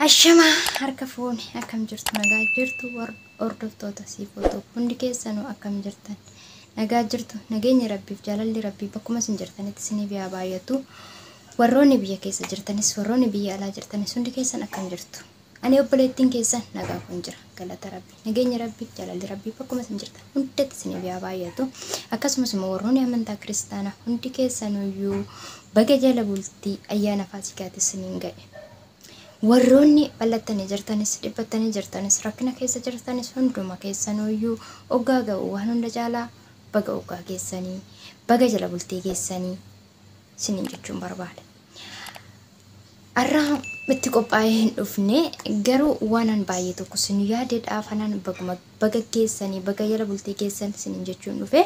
Ashama harka fuuni akkam jirtu nagaa jirtu hordoftoota siifootoo hundi keessanuu akkam jirtan nagaa jirtu nageenya rabbiif jaalalli rabbii bakkuma isin jirtanitti isiniif yaa baay'atu warroonni biyya keessa jirtanis warroonni biyya alaa jirtanis hundi keessan akkam jirtu ani obboleettiin keessan nagaa kun jira galata rabbii nageenya rabbiif jaalalli rabbii bakkuma isin jirtan hundatti isiniif yaa baay'atu akkasumas immoo warroonni amantaa kiristaanaa hundi keessanuyyuu baga jala bultii ayyaana faasikaatti isiniin ga'e. Warroonni bal'attanii jirtanis dhibbattanii jirtanis rakkina keessa jirtanis hunduma keessanuyyuu oggaa ga'u waan hunda caalaa baga oggaa keessanii baga jala bultii keessanii isiniin jechuun barbaada. Har'a itti qophaa'ee hin dhufne garuu waanan baay'ee tokko isin yaadeedhaaf anaan baga keessanii baga jala bultii keessan isiniin jechuun dhufe.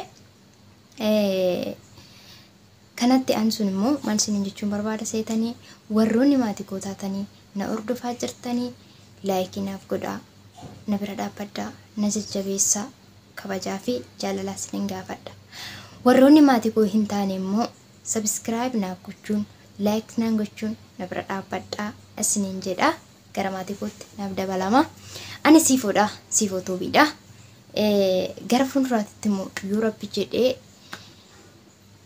Kanatti aan sun immoo maal isiniin jechuun barbaada seetanii warroonni maatii koo taatanii na ordofaa jirtanii laayikinaaf godhaa na bira dhaabbadhaa na jajjabeessaa kabajaa fi jaalalaa isiniin gaafadha. Warroonni maatii koo hin taane immoo subscribe naaf gochuun laayik naan gochuun na bira dhaabbadhaa isiniin jedha gara maatii kootti naaf dabalama. Ani siifoodha siifootuubiidha. Gara fuulduraatti immoo yoo rabbi jedhee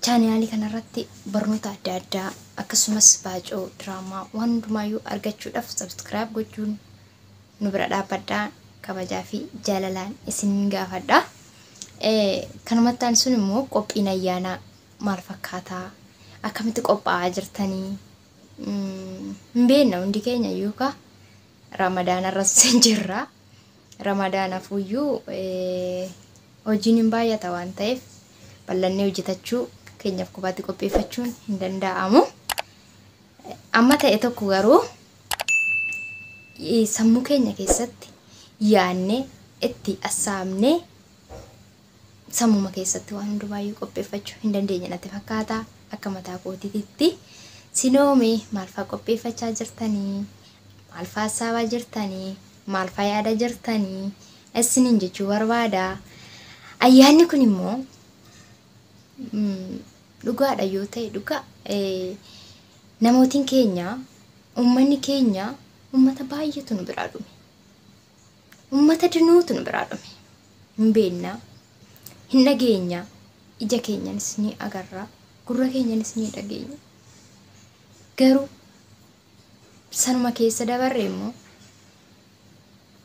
chaanaalii kanarratti barnoota adda addaa akkasumas baacoo diraamaa waan hundumaayyuu argachuudhaaf subscribe gochuun nu bira dhaabbadhaa kabajaa fi jaalalaan isiniin gaafadha. Kanumattaan sun immoo qophiin ayyaanaa maal fakkaataa akkamitti qophaa'aa jirtanii hin beekna hundi keenya yookaan ramadaana irras jirra. Ramadaanafuyyuu hojiin hin baay'ata waan ta'eef bal'annee hojjetachuu keenyaaf kophaatti qopheeffachuun hin danda'amu. Amma ta'e tokko garuu sammuu keenya keessatti yaadnee itti assaabnee sammuma keessatti waan hunda baay'ee qopheeffachuu hin dandeenye natti fakkaata. Akka mataa kootiitti sinoomee maalfaa qopheeffachaa jirtanii maalfaa assaabaa jirtanii maalfaa yaada jirtanii isiniin jechuu barbaada. Ayyaanni kun immoo dhugaadha yoo ta'e dhugaa namootiin keenya uummanni keenya uummata baay'eetu nu biraa dhume uummata dinuutu nu biraa dhume hin beekna hin dhageenya ija keenyanis ni agarra gurra keenyanis ni dhageenya garuu sanuma keessa dabarre immoo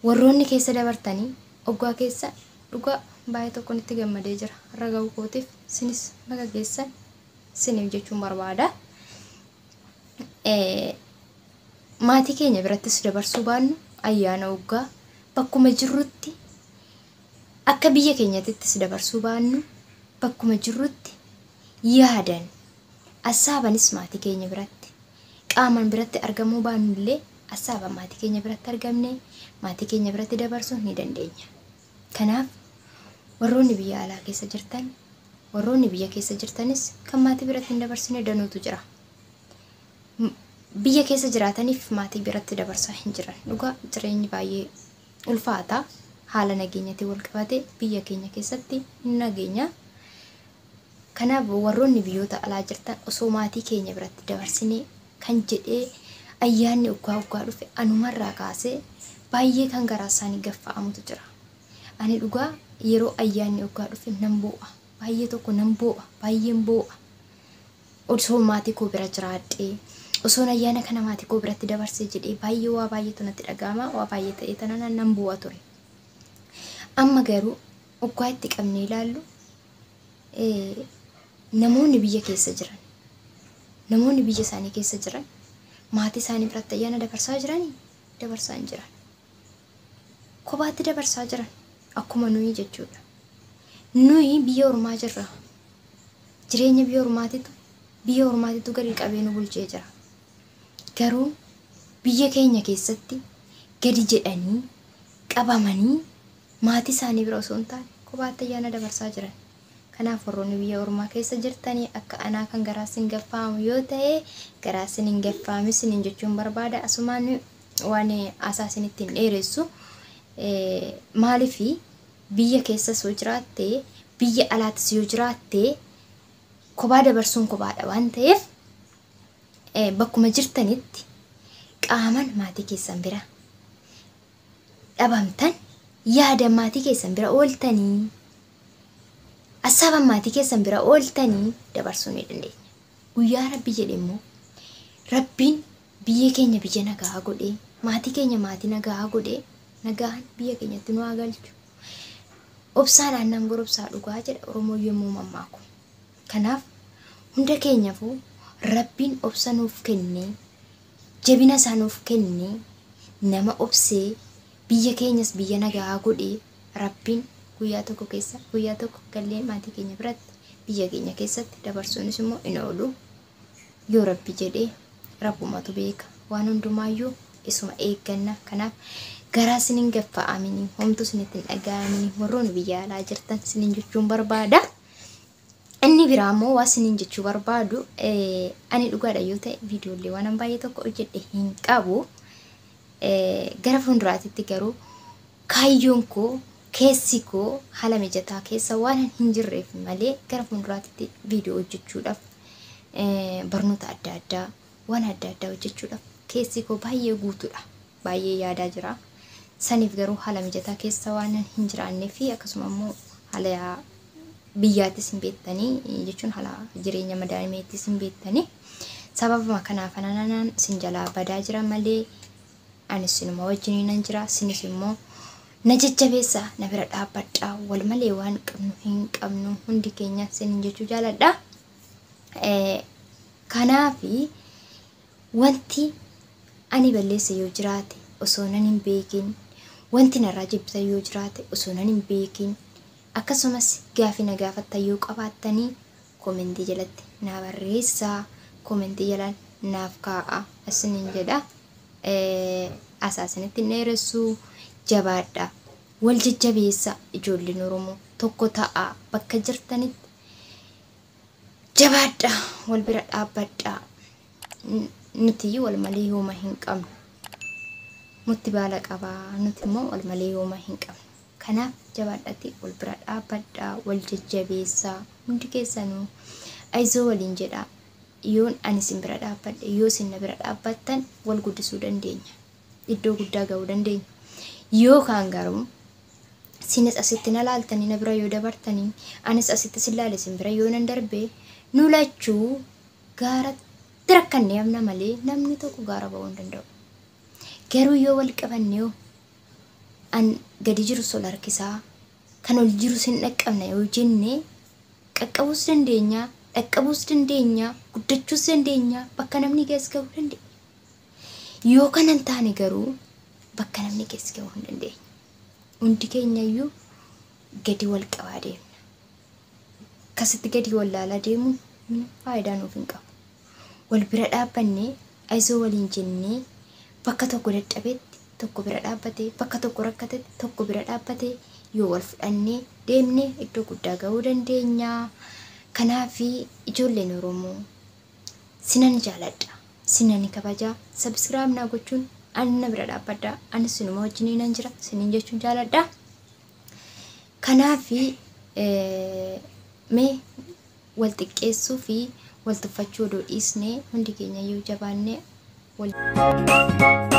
warroonni keessa dabartanii oggaa keessa dhugaa baay'ee tokko itti gammadee jira har'a ga'uu kootiif sinis naga geessan siniif jechuun barbaada. Maatii keenya birattis dabarsuu baannu ayyaana oggaa bakkuma jirrutti akka biyya keenyattis dabarsuu baannu bakkuma jirrutti yaadan assaabanis maatii keenya biratti qaaman biratti argamuu baannu illee assaaban maatii keenya biratti argamne maatii keenya biratti dabarsuu ni dandeenya. Kanaaf warroonni biyya alaa keessa jirtan warroonni biyya keessa jirtanis kan maatii biratti hin dabarsine danuutu jira. Biyya keessa jiraataniif maatii biratti dabarsaa hin jiran. Dhugaa jireenyi baay'ee ulfaata. Haala nageenyaatiin wal qabate biyya keenya keessatti hin nageenya. Kanaaf warroonni biyyoota alaa jirtan osoo maatii keenya biratti dabarsinee kan jedhee ayyaanni oggaa dhufe anumarraa kaasee baay'ee kan garaa isaanii gaffa'amutu jira. Ani dhugaa yeroo ayyaanni oggaa dhufe nan boo'a. Baay'ee tokko nan boo'a. Baay'een boo'a. Osoo maatii koo bira jiraadhee osoo ayyaana kana maatii koo biratti dabarsee jedhee baay'ee waa baay'eetu natti dhaga'ama. Waa baay'ee ta'ee tanaan nan boo'a ture. Amma garuu oggaa itti qabnee ilaallu namoonni biyya keessa jiran namoonni biyya isaanii keessa jiran maatii isaanii biratti ayyaana dabarsaa jiranii dabarsaa hin jiran. Kophaatti dabarsaa jiran akkuma nuyi jechuudha. Nuyi biyya ormaa jirra. Jireenya biyya ormaatitu gadi qabee nu bulchee jira. Garuu biyya keenya keessatti gadi jedhanii qabamanii maatii isaanii bira osoo hin taane kophaatti ayyaana dabarsaa jiran. Kanaaf warroonni biyya ormaa keessa jirtanii akka anaa kan garaa isin gaffaamu yoo ta'e garaa isin hin gaffaamu isiniin jechuun barbaada. Asumaan waan asaa isinitti hin dheeressu. Maaliifi biyya keessas yoo jiraatte biyya alaattis yoo jiraatte kophaa dabarsuun kophaadha waan ta'eef bakkuma jirtanitti qaaman maatii keessan bira dhabamtan yaada maatii keessan bira ooltanii asaaban maatii keessan bira ooltanii dabarsuu ni dandeenya. Guyyaa Rabbi jedhe immoo Rabbiin biyya keenya biyya nagaa godhee maatii keenya maatii nagaa godhee nagaan biyya keenyatti nu haa galchu. Obsaan aannan gorobsaa dhugaa jedha Oromoon yommuu mammaaku. Kanaaf hunda keenyaafuu Rabbiin obsa nuuf kennee jabina isaa nuuf kennee nama obsee biyya keenyas biyya nagaa godhee Rabbiin guyyaa tokko keessa guyyaa tokko gallee maatii keenya biratti biyya keenya keessatti dabarsuunis immoo in oolu yoo Rabbi jedhee Rabbumatu beeka waan hundumaayyuu isuma eegganna. Kanaaf garaa sinin gaffa'amini homtu sinitti dhaga'amini warroon biyya alaa jirtan sinin jechuun barbaada. Inni biraa immoo waa sinin jechuu barbaadu ani dhugaadha yoo ta'e viidiyoolee waan baay'ee tokko hojjedhe hin qabu. Gara fuulduraatti garuu kaayyoon koo keessi koo haala mijataa keessa waan hin jirreef malee gara fuulduraatti viidiyoo hojjechuudhaaf barnoota adda addaa waan adda addaa hojjechuudhaaf keessi koo baay'ee guutuudha. Baay'ee yaadaa jira. Saniif garuu haala mijataa keessa waan hin jiraannee fi akkasuma immoo haala biyyaatis hin beektanii jechuun haala jireenya madaa'imeettis hin beektanii sababa kanaaf anaan sin jalaa badaa jira malee anis sinuma wajjin nan jira. Sinis immoo na jajjabeessa na bira dhaabbadhaa wal malee waan qabnu hin qabnu hundi keenya sin jechuu jaaladha. Kanaafi wanti ani balleessa yoo jiraate osoo nan hin beekin wanti narraa jibbisa yoo jiraate osoo nan hin beekin akkasumas gaafii na gaafattan yoo qabaattanii koomentii jalatti na barreessaa. Koomentii jalaan naaf kaa'a isiniin jedha. Asaasinitti dheeressuu jabaadha wal jajjabeessa ijoolleen Oromoo tokko ta'a bakka jirtanitti jabaadha wal bira dhaabbadha. Nuti wal malee yooma hin qabnu mutti baala qabaa nuti immoo wal malee yooma hin qabnu. Kanaaf jabaadhatti wal bira dhaabbadha wal jajjabeessa hundi keessanuu aizoo waliin jedha. Yoon ani sin bira dhaabbadhe yoo sin na bira dhaabbattan wal guddisuu dandeenya iddoo guddaa ga'uu dandeenya. Yookaan garuu sinis asitti na laaltanii na bira yoo dabartanii anis asitti sin laale sin bira yoo nan darbee nu lachuu gaaratti rakkannee amna malee namni tokko gaara ba'uu hin danda'u. Garuu yoo wal qabannee an gadi jiru sol harkisaa kan ol jiru sin dhaqqabna yoo jenne qaqqabuus dandeenya. Dhaqqabuus dandeenya guddachuus dandeenya bakka namni geessu ga'uu dandeenya. Yoo kanan taane garuu bakka namni geessu ga'uu hin dandeenya. Hundi keenyayyuu gadi wal qabaa deemna. Akkasitti gadi wal laalaa deemu faayidaa nuuf hin qabu. Wal bira dhaabbannee aizoo waliin jennee bakka tokko dadhabetti tokko bira dhaabbatee bakka tokko rakkatetti tokko bira dhaabbatee yoo wal fudhannee deemnee iddoo guddaa ga'uu dandeenya. Kanaafi ijoolleen Oromoo sinan jaaladha sinan kabajaa. Subscribe na gochuun ani na bira dhaabbadha anis sinuma wajjin nan jira sinin jechuun jaaladha. Kanaafi mee wal xiqqeessuu fi wal tuffachuu odoo dhiisnee hundi keenya yoo jabaannee wal